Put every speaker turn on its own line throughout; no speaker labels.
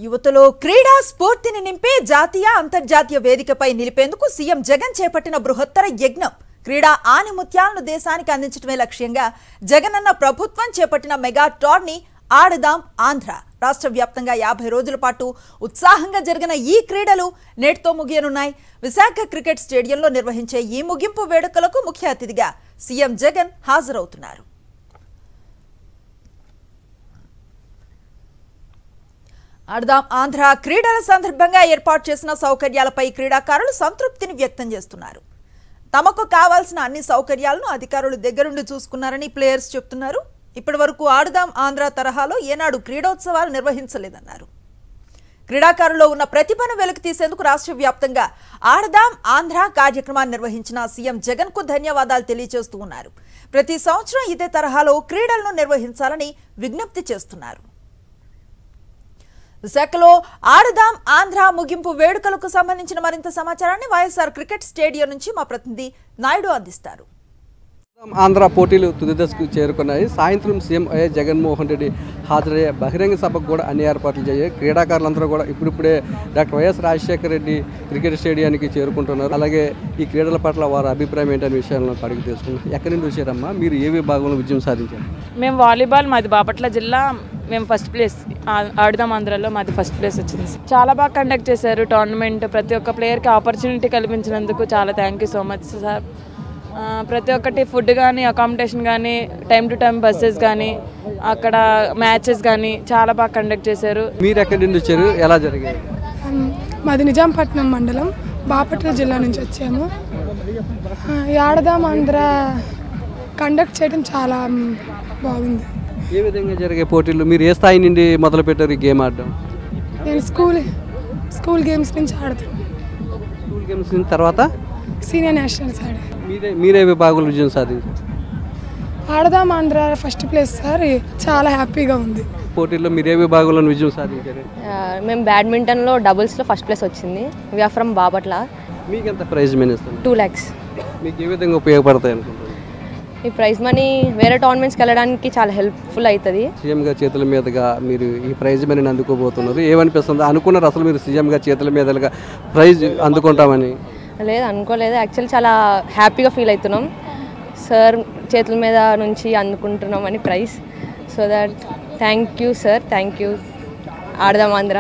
యువతలో క్రీడా స్ఫూర్తిని నింపే జాతీయ అంతర్జాతీయ వేదికపై నిలిపేందుకు సీఎం జగన్ చేపట్టిన బృహత్తర యజ్ఞం క్రీడా ఆణిముత్యాలను దేశానికి అందించడమే లక్ష్యంగా జగనన్న ప్రభుత్వం చేపట్టిన మెగా టోర్నీ ఆడదాం ఆంధ్ర రాష్ట్ర వ్యాప్తంగా 50 రోజుల పాటు ఉత్సాహంగా జరిగిన ఈ క్రీడలు నేటితో ముగియనున్నాయి. విశాఖ క్రికెట్ స్టేడియంలో నిర్వహించే ఈ ముగింపు వేడుకలకు ముఖ్య అతిథిగా సీఎం జగన్ హాజరవుతున్నారు. ఆడదాం ఆంధ్ర క్రీడల సందర్భంగా ఏర్పాటు చేసిన సౌకర్యాలపై క్రీడాకారులు సంతృప్తిని వ్యక్తం చేస్తున్నారు. తమకు కావాల్సిన అన్ని సౌకర్యాలను అధికారులు దగ్గరుండి చూసుకున్నారని ప్లేయర్స్ చెప్తున్నారు. ఇప్పటి వరకు ఆడదాం ఆంధ్ర తరహాలో ఏనాడు క్రీడోత్సవాలు నిర్వహించలేదన్నారు. క్రీడాకారుల్లో ఉన్న ప్రతిభను వెలికి తీసేందుకు రాష్ట్ర వ్యాప్తంగా ఆడదాం ఆంధ్ర కార్యక్రమాన్ని నిర్వహించిన సీఎం జగన్ కు ధన్యవాదాలు తెలియజేస్తూ ఉన్నారు. ప్రతి సంవత్సరం ఇదే తరహాలో క్రీడలను నిర్వహించాలని విజ్ఞప్తి చేస్తున్నారు. విశాఖలో ఆడదాం ఆంధ్ర ముగింపు వేడుకలకు సంబంధించిన మరింత సమాచారాన్ని వైఎస్ఆర్ క్రికెట్ స్టేడియం నుంచి మా ప్రతినిధి నాయుడు అందిస్తారు.
ఆంధ్ర పోటీలు తుది దశకు చేరుకున్నాయి. సాయంత్రం సీఎం వైఎస్ జగన్మోహన్ రెడ్డి హాజరయ్యే బహిరంగ సభకు కూడా అన్ని ఏర్పాట్లు చేయాలి. క్రీడాకారులందరూ కూడా ఇప్పుడిప్పుడే doctor Y S Rajasekhara Reddy cricket స్టేడియానికి చేరుకుంటున్నారు. అలాగే ఈ క్రీడల పట్ల వారి అభిప్రాయం ఏంటనే విషయాలను అడిగి తెలుసుకున్నాం. ఎక్కడి నుండి వచ్చారమ్మా? మీరు ఏ విభాగంలో విజయం సాధించారు?
మేము వాలీబాల్, మాది బాపట్ల జిల్లా. మేము ఫస్ట్ ప్లేస్. ఆడదాం ఆంధ్రలో మాది ఫస్ట్ ప్లేస్ వచ్చింది. చాలా బాగా కండక్ట్ చేశారు టోర్నమెంట్. ప్రతి ఒక్క ప్లేయర్కి ఆపర్చునిటీ కల్పించినందుకు చాలా thank you so much sir. ప్రతి ఒక్కటి ఫుడ్ కానీ, అకామిడేషన్ కానీ, టైం టు టైం బస్సెస్ కానీ, అక్కడ మ్యాచెస్ కానీ చాలా బాగా కండక్ట్ చేశారు.
మీరు ఎక్కడి నుండి వచ్చారు? ఎలా జరిగాయి?
మాది నిజాంపట్నం మండలం, బాపట్ల జిల్లా నుంచి వచ్చాము. ఈ ఆడదాం ఆంధ్ర కండక్ట్ చేయడం చాలా బాగుంది.
ఏ విధంగా జరిగే పోటీలు? మీరు ఏ స్థాయి నుండి మొదలు పెట్టారు ఈ గేమ్ ఆడడం?
నేను స్కూల్ గేమ్స్ నుంచి ఆడుతాను.
స్కూల్ గేమ్స్ నుంచి తర్వాత
సీనియర్ నేషనల్స్ ఆడా.
మీరే విభాగంలో విజయం సాధించారు?
ఆడదాం ఆంధ్ర ఫస్ట్ ప్లేస్ సార్. చాలా హ్యాపీగా ఉంది.
పోటీల్లో మీరు ఏ విభాగంలో విజయం సాధించారు?
మేము బ్యాడ్మింటన్లో డబుల్స్లో ఫస్ట్ ప్లేస్ వచ్చింది. We are from Bapatla.
మీకు ఎంత ప్రైజ్ మనీ ఇస్తారు?
2 lakhs.
మీకు ఏ విధంగా ఉపయోగపడతాయి అనుకుంటున్నారు?
ఈ ప్రైజ్ మనీ వేరే టోర్నమెంట్స్కి వెళ్ళడానికి చాలా హెల్ప్ఫుల్ అవుతుంది.
సీఎంగా చేతుల మీదుగా మీరు ఈ ప్రైజ్ మనీని అందుకోబోతున్నారు. ఏమనిపిస్తుంది? అనుకున్నారు అసలు మీరు సీఎంగా చేతుల మీదుగా ప్రైజ్ అందుకుంటామని?
లేదు, అనుకోలేదు. యాక్చువల్లీ చాలా హ్యాపీగా ఫీల్ అవుతున్నాం. సార్ చేతుల మీద నుంచి అందుకుంటున్నామని prize. So that thank you sir, thank you Aadudam Andhra.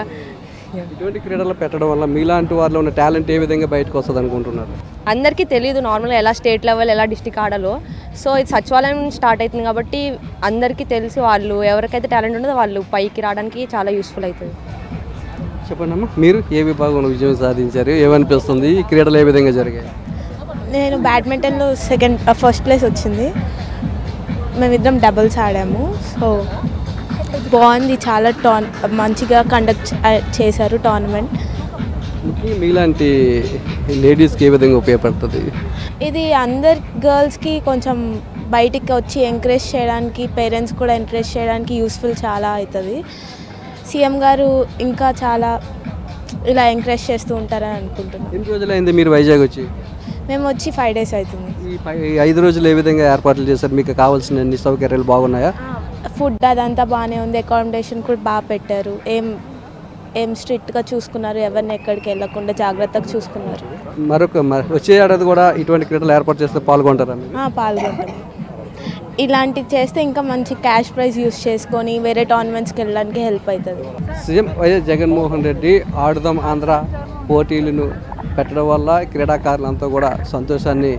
ఇటువంటి క్రీడలు పెట్టడం వల్ల మీలాంటి వారిలో ఉన్న టాలెంట్ ఏ విధంగా బయటకు వస్తుంది అనుకుంటున్నారు?
అందరికీ తెలియదు నార్మల్గా ఎలా స్టేట్ లెవెల్, ఎలా డిస్ట్రిక్ట్ ఆడాలో. సో ఇది సచివాలయం స్టార్ట్ అవుతుంది కాబట్టి అందరికీ తెలిసి వాళ్ళు ఎవరికైతే టాలెంట్ ఉంటుందో వాళ్ళు పైకి రావడానికి చాలా యూస్ఫుల్ అవుతుంది.
చెప్పండి అమ్మా, మీరు ఏ విభాగంలో విజయం సాధించారు? ఏమనిపిస్తుంది? ఈ క్రీడలు ఏ విధంగా జరిగాయి?
నేను బ్యాడ్మింటన్లో ఫస్ట్ ప్లేస్ వచ్చింది. మేమిద్దరం డబుల్స్ ఆడాము. సో బాగుంది. చాలా మంచిగా కండక్ట్ చేశారు టోర్నమెంట్.
మీలాంటి లేడీస్కి ఏ విధంగా ఉపయోగపడుతుంది
ఇది? అందరు గర్ల్స్కి కొంచెం బయటికి వచ్చి ఎంకరేజ్ చేయడానికి, పేరెంట్స్ కూడా ఎంకరేజ్ చేయడానికి యూస్ఫుల్ చాలా అవుతుంది. సీఎం గారు ఇంకా చాలా ఇలా ఎంకరేజ్ చేస్తూ ఉంటారని అనుకుంటున్నాను.
ఎన్ని రోజులైంది మీరు వైజాగ్ వచ్చి?
మేము వచ్చి 5 days అవుతుంది.
ఈ 5 రోజులు ఏ విధంగా ఏర్పాట్లు చేశారు? మీకు కావాల్సిన అన్ని సౌకర్యాలు బాగున్నాయా?
ఫుడ్ అదంతా బాగానే ఉంది. అకామిడేషన్ కూడా బాగా పెట్టారు. ఏం స్ట్రిక్ట్గా చూసుకున్నారు. ఎవరిని ఎక్కడికి వెళ్ళకుండా జాగ్రత్తగా చూసుకున్నారు.
వచ్చే ఏడాది కూడా ఇటువంటి క్రీడలు ఏర్పాటు చేస్తే పాల్గొంటారా?
పాల్గొంటాం. ఇలాంటివి చేస్తే ఇంకా మంచి క్యాష్ ప్రైజ్ యూస్ చేసుకొని వేరే టోర్నమెంట్స్కి వెళ్ళడానికి హెల్ప్ అవుతుంది.
సీఎం వైఎస్ జగన్మోహన్ రెడ్డి ఆడదాం ఆంధ్ర పోటీలను పెట్టడం వల్ల క్రీడాకారులంతా కూడా సంతోషాన్ని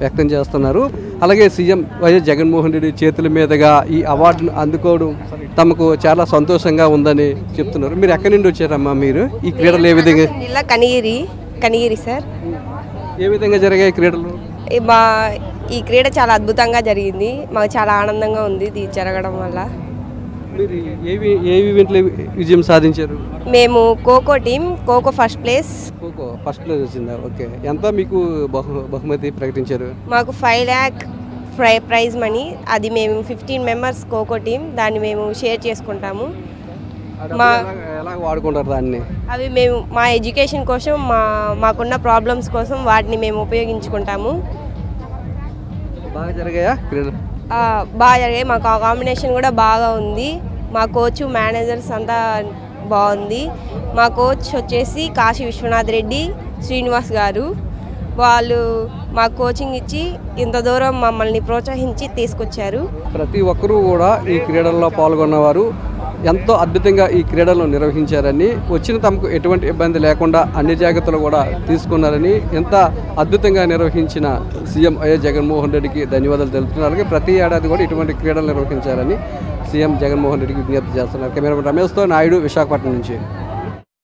వ్యక్తం చేస్తున్నారు. అలాగే సీఎం వైఎస్ జగన్మోహన్ రెడ్డి చేతుల మీదుగా ఈ అవార్డును అందుకోవడం తమకు చాలా సంతోషంగా ఉందని చెప్తున్నారు. మీరు ఎక్కడి నుండి వచ్చారమ్మా? మీరు ఈ క్రీడలు ఏ విధంగా?
కనిగిరి సార్.
ఏ విధంగా జరిగాయి క్రీడలు?
ఈ క్రీడ చాలా అద్భుతంగా జరిగింది. మాకు చాలా ఆనందంగా ఉంది ఇది జరగడం వల్ల.
మీరు ఏ ఈవెంట్లో విజయం సాధించారు?
మేము kho kho team, kho kho first place.
Kho kho first place వచ్చిందా? ఓకే. ఎంత మీకు బహుమతి ప్రకటించారు?
మాకు 5 lakh ప్రైజ్ మనీ. అది మేము 15 members ఖోఖో టీం. దాన్ని మేము షేర్ చేసుకుంటాము.
ఎలా వాడుకుంటారు దాన్ని?
అవి మేము మా ఎడ్యుకేషన్ కోసం, మాకున్న ప్రాబ్లమ్స్ కోసం వాటిని మేము ఉపయోగించుకుంటాము.
బాగా జరిగాయా క్రీడలు?
బాగా జరిగాయి. మాకు ఆ కాంబినేషన్ కూడా బాగా ఉంది. మా కోచ్, మేనేజర్స్ అంతా బాగుంది. మా కోచ్ వచ్చేసి కాశీ విశ్వనాథ్ రెడ్డి, శ్రీనివాస్ గారు. వాళ్ళు మా కోచింగ్ ఇచ్చి ఇంత దూరం మమ్మల్ని ప్రోత్సహించి తీసుకొచ్చారు.
ప్రతి ఒక్కరూ కూడా ఈ క్రీడల్లో పాల్గొన్నవారు ఎంతో అద్భుతంగా ఈ క్రీడలను నిర్వహించారని, వచ్చిన తమకు ఎటువంటి ఇబ్బంది లేకుండా అన్ని జాగ్రత్తలు కూడా తీసుకున్నారని, ఎంత అద్భుతంగా నిర్వహించిన సీఎం వైఎస్ జగన్మోహన్ రెడ్డికి ధన్యవాదాలు తెలుపుతున్నారు. అలాగే ప్రతి ఏడాది కూడా ఇటువంటి క్రీడలు నిర్వహించారని సీఎం జగన్మోహన్ రెడ్డికి విజ్ఞప్తి చేస్తున్నారు. కెమెరామెన్ రమేష్తో నాయుడు, విశాఖపట్నం నుంచి.